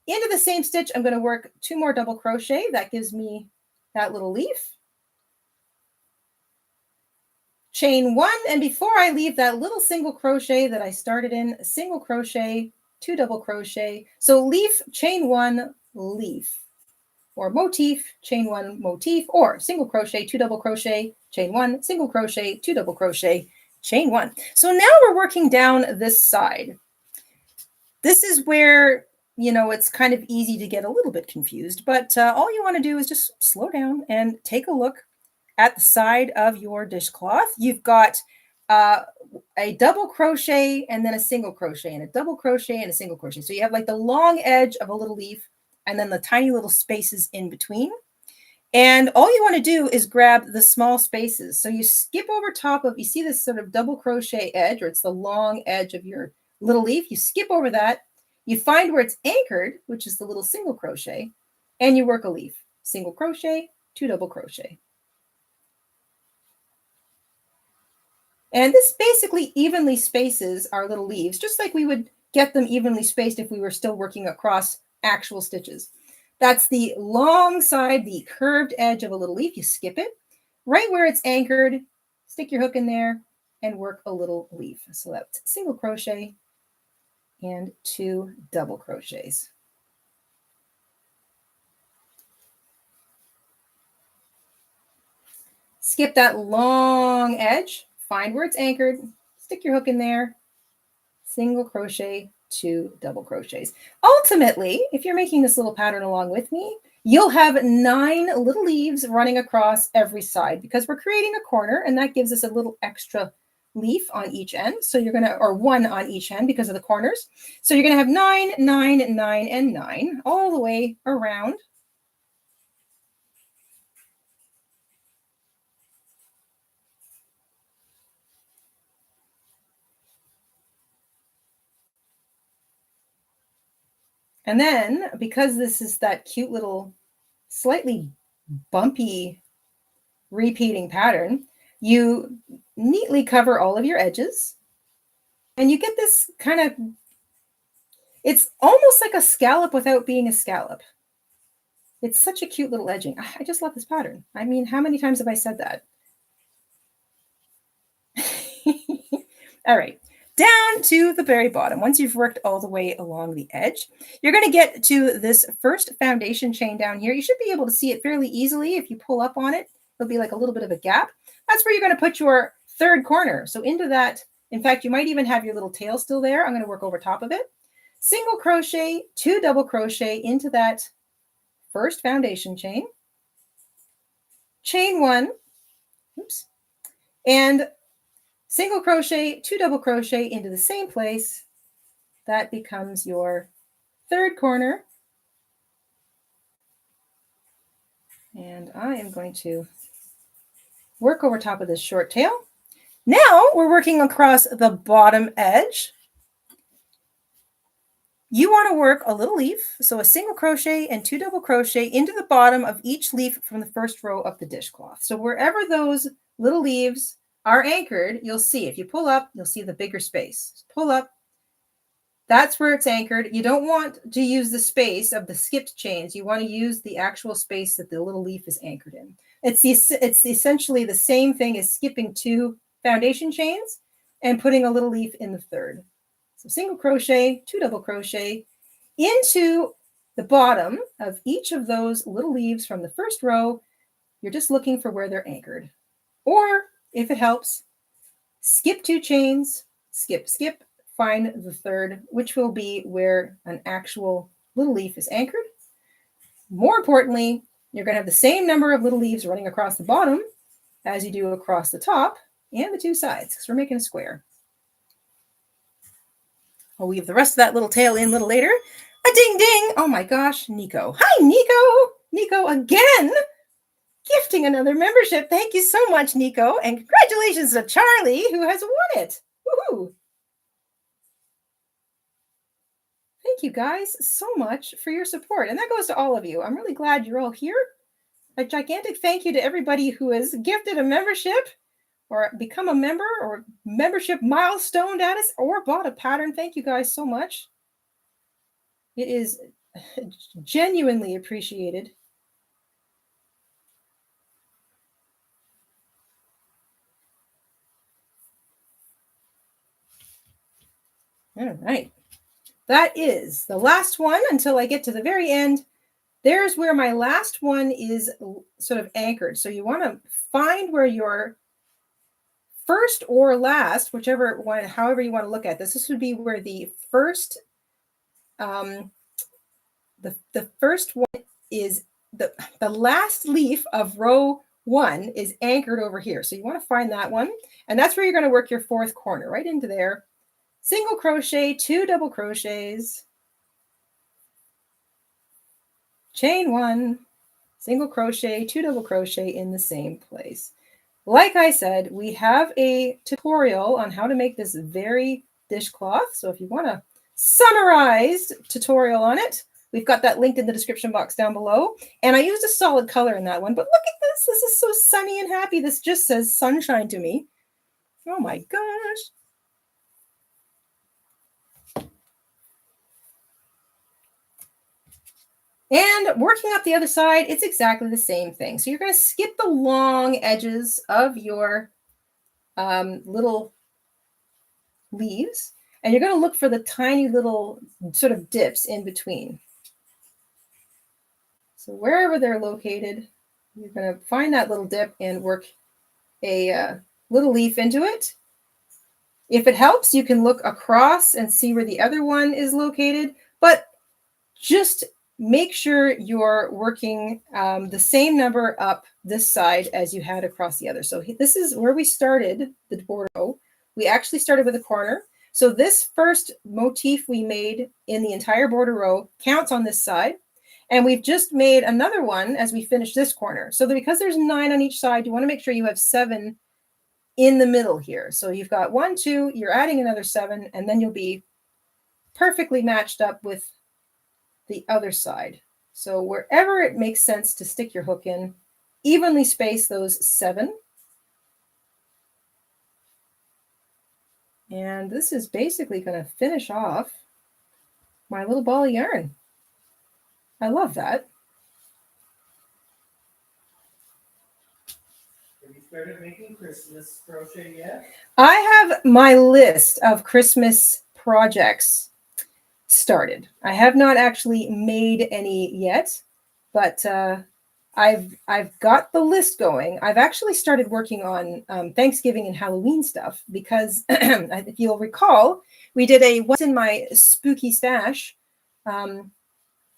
into the same stitch. I'm going to work 2 more double crochet. That gives me that little leaf. Chain 1, and before I leave that little single crochet that I started in, single crochet, 2 double crochet. So leaf, chain 1, leaf, or motif, chain 1, motif, or single crochet, 2 double crochet, chain 1, single crochet, 2 double crochet, chain 1. So now we're working down this side. This is where, you know, it's kind of easy to get a little bit confused, but all you want to do is just slow down and take a look at the side of your dishcloth. You've got a double crochet and then a single crochet and a double crochet and a single crochet. So you have like the long edge of a little leaf and then the tiny little spaces in between. And all you want to do is grab the small spaces. So you skip over top of, you see this sort of double crochet edge, or it's the long edge of your little leaf. You skip over that. You find where it's anchored, which is the little single crochet, and you work a leaf. Single crochet, 2 double crochet. And this basically evenly spaces our little leaves, just like we would get them evenly spaced if we were still working across actual stitches. That's the long side, the curved edge of a little leaf. You skip it. Right where it's anchored, stick your hook in there and work a little leaf. So that's single crochet and 2 double crochets. Skip that long edge. Find where it's anchored, stick your hook in there, single crochet, 2 double crochets. Ultimately, if you're making this little pattern along with me, you'll have 9 little leaves running across every side because we're creating a corner and that gives us a little extra leaf on each end. So you're going to, or 1 on each end because of the corners. So you're going to have 9, 9, 9, and 9 all the way around. And then, because this is that cute little, slightly bumpy repeating pattern, you neatly cover all of your edges. And you get this kind of, it's almost like a scallop without being a scallop. It's such a cute little edging. I just love this pattern. I mean, how many times have I said that? All right, down to the very bottom. Once you've worked all the way along the edge, you're going to get to this first foundation chain down here. You should be able to see it fairly easily. If you pull up on it, there'll be like a little bit of a gap. That's where you're going to put your third corner. So into that, in fact, you might even have your little tail still there. I'm going to work over top of it. Single crochet, 2 double crochet into that first foundation chain. Chain 1, oops, and single crochet, 2 double crochet into the same place. That becomes your third corner. And I am going to work over top of this short tail. Now we're working across the bottom edge. You want to work a little leaf, so a single crochet and 2 double crochet into the bottom of each leaf from the first row of the dishcloth. So wherever those little leaves are anchored, you'll see. If you pull up, you'll see the bigger space. Pull up. That's where it's anchored. You don't want to use the space of the skipped chains. You want to use the actual space that the little leaf is anchored in. It's essentially the same thing as skipping 2 foundation chains and putting a little leaf in the third. So single crochet, 2 double crochet into the bottom of each of those little leaves from the first row. You're just looking for where they're anchored. Or if it helps, skip 2 chains, skip, skip, find the third, which will be where an actual little leaf is anchored. More importantly, you're going to have the same number of little leaves running across the bottom as you do across the top and the 2 sides, because we're making a square. I'll weave the rest of that little tail in a little later. A ding ding. Oh my gosh, Nico. Hi, Nico. Nico again. Gifting another membership. Thank you so much, Nico. And congratulations to Charlie, who has won it. Woohoo. Thank you guys so much for your support. And that goes to all of you. I'm really glad you're all here. A gigantic thank you to everybody who has gifted a membership or become a member or membership milestone at us or bought a pattern. Thank you guys so much. It is genuinely appreciated. All right. That is the last one until I get to the very end. There's where my last one is sort of anchored. So you want to find where your first or last, whichever one, however you want to look at this, this would be where the first, the first one is the last leaf of row 1 is anchored over here. So you want to find that one. And that's where you're going to work your 4th corner right into there. Single crochet, 2 double crochets, chain 1, single crochet, 2 double crochet in the same place. Like I said, we have a tutorial on how to make this very dishcloth. So if you want a summarized tutorial on it, we've got that linked in the description box down below. And I used a solid color in that one, but look at this. This is so sunny and happy. This just says sunshine to me. Oh my gosh. And working up the other side, it's exactly the same thing. So you're going to skip the long edges of your little leaves, and you're going to look for the tiny little sort of dips in between. So wherever they're located, you're going to find that little dip and work a little leaf into it. If it helps, you can look across and see where the other one is located, but just make sure you're working the same number up this side as you had across the other. So this is where we started the border row. We actually started with a corner. So this first motif we made in the entire border row counts on this side. And we've just made another one as we finish this corner. So that because there's 9 on each side, you want to make sure you have 7 in the middle here. So you've got 1, 2, you're adding another 7, and then you'll be perfectly matched up with the other side. So wherever it makes sense to stick your hook in, evenly space those 7. And this is basically going to finish off my little ball of yarn. I love that. Have you started making Christmas crochet yet? I have my list of Christmas projects started. I have not actually made any yet, but I've got the list going. I've actually started working on Thanksgiving and Halloween stuff because if you'll recall, we did a What's in My Spooky Stash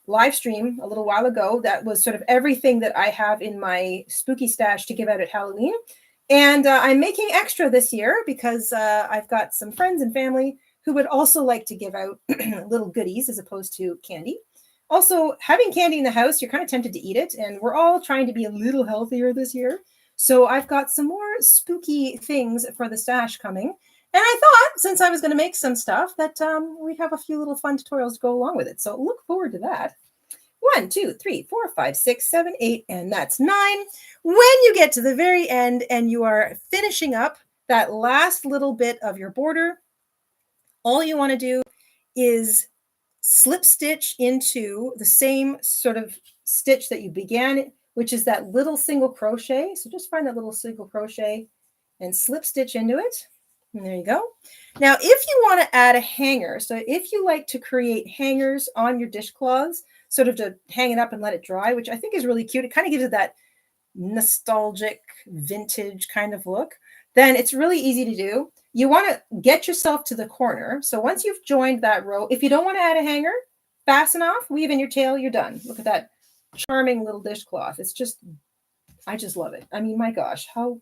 live stream a little while ago. That was sort of everything that I have in my spooky stash to give out at Halloween. And I'm making extra this year because I've got some friends and family who would also like to give out little goodies as opposed to candy. Also, having candy in the house, you're kind of tempted to eat it. And we're all trying to be a little healthier this year. So I've got some more spooky things for the stash coming. And I thought, since I was going to make some stuff, that we'd have a few little fun tutorials to go along with it. So look forward to that. 1, 2, 3, 4, 5, 6, 7, 8, and that's 9. When you get to the very end and you are finishing up that last little bit of your border, all you want to do is slip stitch into the same sort of stitch that you began, which is that little single crochet. So just find that little single crochet and slip stitch into it. And there you go. Now, if you want to add a hanger, so if you like to create hangers on your dishcloths, sort of to hang it up and let it dry, which I think is really cute. It kind of gives it that nostalgic, vintage kind of look. Then it's really easy to do. You want to get yourself to the corner. So once you've joined that row, if you don't want to add a hanger, fasten off, weave in your tail, you're done. Look at that charming little dishcloth. It's just, I just love it. I mean, my gosh, how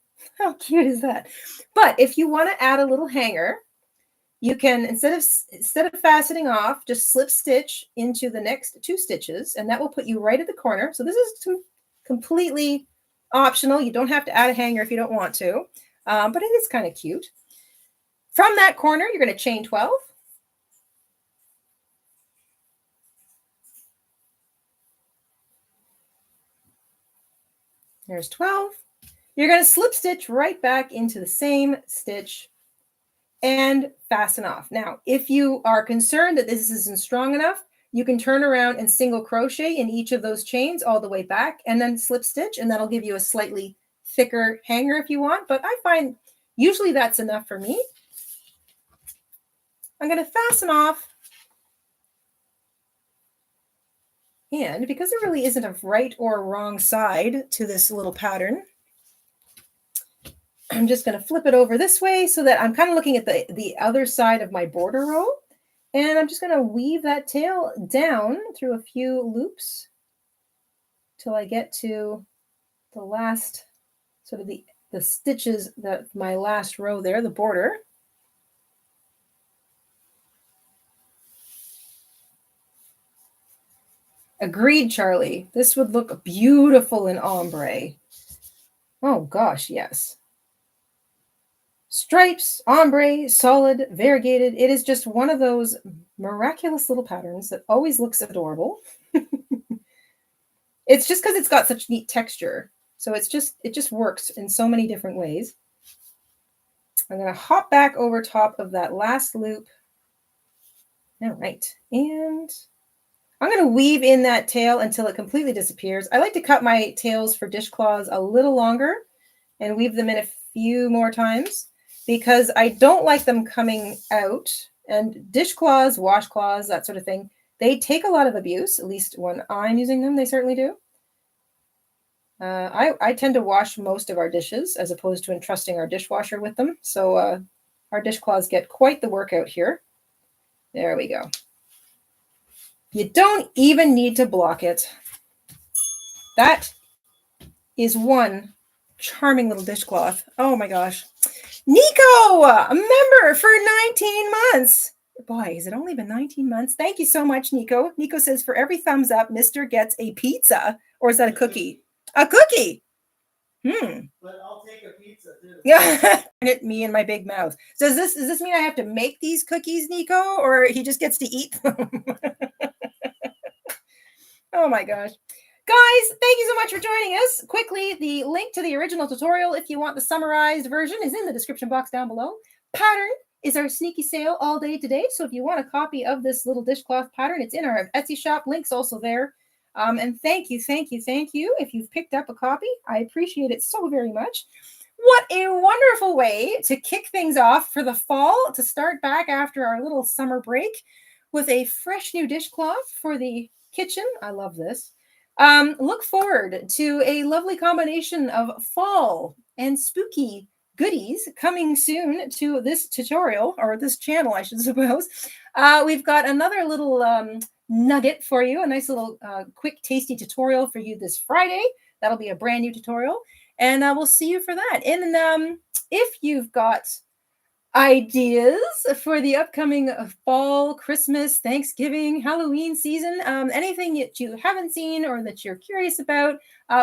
cute is that? But if you want to add a little hanger, you can, instead of fastening off, just slip stitch into the next 2 stitches, and that will put you right at the corner. So this is completely optional. You don't have to add a hanger if you don't want to, but it is kind of cute. From that corner, you're going to chain 12. There's 12. You're going to slip stitch right back into the same stitch and fasten off. Now, if you are concerned that this isn't strong enough, you can turn around and single crochet in each of those chains all the way back and then slip stitch, and that'll give you a slightly thicker hanger if you want. But I find usually that's enough for me. I'm going to fasten off. And because there really isn't a right or wrong side to this little pattern, I'm just going to flip it over this way so that I'm kind of looking at the other side of my border row. And I'm just going to weave that tail down through a few loops till I get to the last, sort of the stitches, that my last row there, the border. Agreed, Charlie. This would look beautiful in ombre. Oh gosh, yes. Stripes, ombre, solid, variegated. It is just one of those miraculous little patterns that always looks adorable. It's just because it's got such neat texture. So it just works in so many different ways. I'm going to hop back over top of that last loop. All right. And I'm going to weave in that tail until it completely disappears. I like to cut my tails for dishcloths a little longer and weave them in a few more times because I don't like them coming out. And dishcloths, washcloths, that sort of thing, they take a lot of abuse, at least when I'm using them, they certainly do. I tend to wash most of our dishes as opposed to entrusting our dishwasher with them. So our dishcloths get quite the workout here. There we go. You don't even need to block it. That is one charming little dishcloth. Oh my gosh. Nico, a member for 19 months. Boy, has it only been 19 months? Thank you so much, Nico. Nico says, for every thumbs up, Mr. gets a pizza. Or is that a cookie? A cookie. But I'll take a pizza too. Yeah, me and my big mouth. So does this mean I have to make these cookies, Nico, or he just gets to eat them? Oh my gosh. Guys, thank you so much for joining us. Quickly, the link to the original tutorial, if you want the summarized version, is in the description box down below. Pattern is our sneaky sale all day today. So if you want a copy of this little dishcloth pattern, it's in our Etsy shop. Link's also there. And thank you. If you've picked up a copy, I appreciate it so very much. What a wonderful way to kick things off for the fall, to start back after our little summer break with a fresh new dishcloth for the kitchen. I love this. Look forward to a lovely combination of fall and spooky goodies coming soon to this tutorial, or this channel, I should suppose. We've got another little nugget for you, a nice little quick tasty tutorial for you this Friday. That'll be a brand new tutorial. And we'll see you for that. And if you've got ideas for the upcoming fall, Christmas, Thanksgiving, Halloween season, anything that you haven't seen or that you're curious about,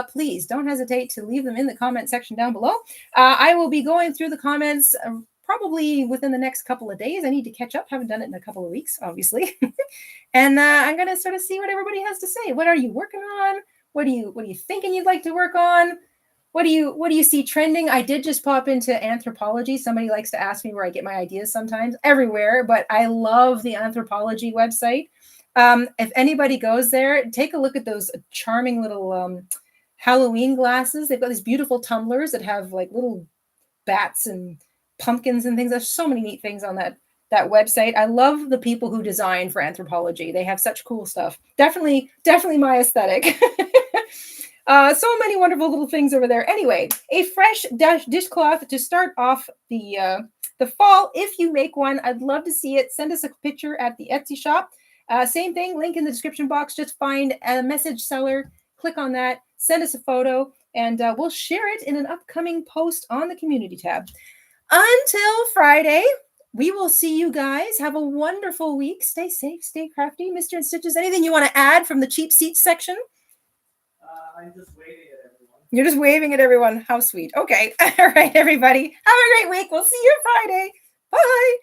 please don't hesitate to leave them in the comment section down below. I will be going through the comments probably within the next couple of days. I need to catch up. Haven't done it in a couple of weeks, obviously. And I'm going to sort of see what everybody has to say. What are you working on? What are you thinking you'd like to work on? What do you see trending? I did just pop into Anthropology. Somebody likes to ask me where I get my ideas sometimes, everywhere, but I love the Anthropology website. If anybody goes there, take a look at those charming little Halloween glasses. They've got these beautiful tumblers that have like little bats and pumpkins and things. There's so many neat things on that website. I love the people who design for Anthropology. They have such cool stuff. Definitely my aesthetic. So many wonderful little things over there. Anyway, a fresh dishcloth to start off the fall. If you make one, I'd love to see it. Send us a picture at the Etsy shop. Same thing, link in the description box. Just find a message seller, click on that, send us a photo, and we'll share it in an upcoming post on the community tab. Until Friday, we will see you guys. Have a wonderful week. Stay safe, stay crafty. Mr. InStitches, anything you want to add from the cheap seats section? I'm just waving at everyone. You're just waving at everyone. How sweet. Okay. All right, everybody. Have a great week. We'll see you Friday. Bye.